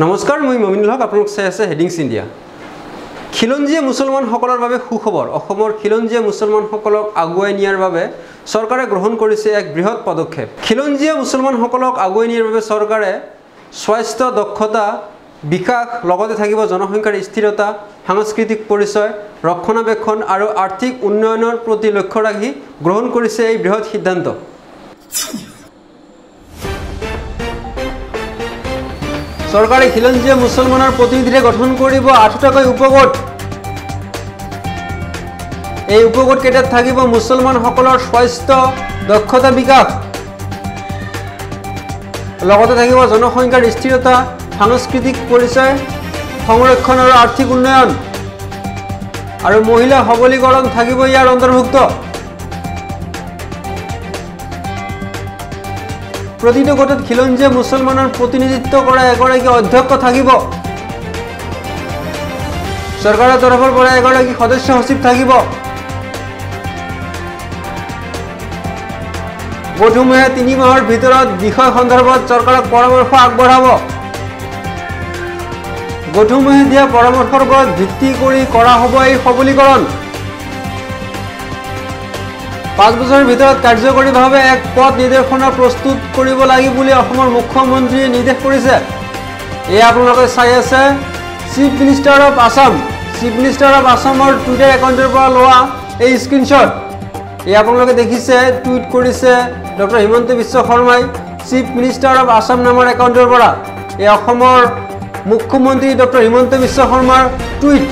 নমস্কাৰ মই মমিনুল হক আপোনালোক চাই আছে হেডিংছ ইণ্ডিয়া খিলঞ্জীয়া মুছলমানসকলৰ বাবে সুখবৰ অসমৰ খিলঞ্জীয়া মুছলমানসকলক আগুৱাই নিয়াৰ বাবে চৰকাৰে গ্ৰহণ কৰিছে এক বৃহৎ পদক্ষেপ খিলঞ্জীয়া মুছলমানসকলক আগুৱাই নিয়াৰ বাবে চৰকাৰে স্বাস্থ্য দক্ষতা বিকাশ লগতে থাকিব জনসংখ্যাৰ স্থিৰতা সাংস্কৃতিক পৰিচয় ৰক্ষণাবেক্ষণ আৰু আৰ্থিক উন্নয়নৰ প্ৰতি লক্ষ্য ৰাখি গ্ৰহণ কৰিছে এই বৃহৎ সিদ্ধান্ত চৰকাৰে খিলঞ্জীয়া মুছলমানৰ প্ৰতিনিধিৰে গঠন কৰিব 8টাকৈ উপগোট এই উপগোট কেইটাত থাকিব মুছলমানসকলৰ স্বাস্থ্য দক্ষতা বিকাশ লগতে থাকিব জনসংখ্যাৰ স্থিৰতা সাংস্কৃতিক পৰিচয় সংৰক্ষণ আৰু আৰ্থিক উন্নয়ন আৰু মহিলা সবলীকৰণ থাকিব ইয়াৰ অন্তৰ্ভুক্ত প্ৰতিটো গোটত খিলঞ্জীয়া মুছলমানৰ প্ৰতিনিধিত্ব কৰা এগৰাকী অধ্যক্ষ থাকিব চৰকাৰৰ তৰফৰ পৰা এগৰাকী সদস্য সচিব থাকিব গোটসমূহে 3 মাহৰ ভিতৰত বিষয় সন্দৰ্ভত চৰকাৰক পৰামৰ্শ আগবঢ়াব গোটসমূহে দিয়া পৰামৰ্শৰ ওপৰত ভিত্তি কৰি কৰা হ'ব এই সবলীকৰণ 5 বছৰৰ ভিতৰত কাৰ্যকৰীভাৱে এক পথ নিৰ্দেশনা প্ৰস্তুত কৰিব লাগিব বুলি অসমৰ মুখ্যমন্ত্ৰীয়ে নিৰ্দেশ কৰিছে এই আপোনালোকে চাই আছে চিফ মিনিষ্টাৰ অফ আসামৰ টুইটাৰ একাউণ্টৰ পৰা লোৱা এই স্ক্ৰীনশ্বট এই আপোনালোকে দেখিছে টুইট কৰিছে ডক্টৰ হিমন্ত বিশ্ব শৰ্মাই চিফ মিনিষ্টাৰ অফ আসাম নামৰ একাউণ্টৰ পৰা এই অসমৰ মুখ্যমন্ত্ৰী ডক্টৰ হিমন্ত বিশ্ব শৰ্মাৰ টুইট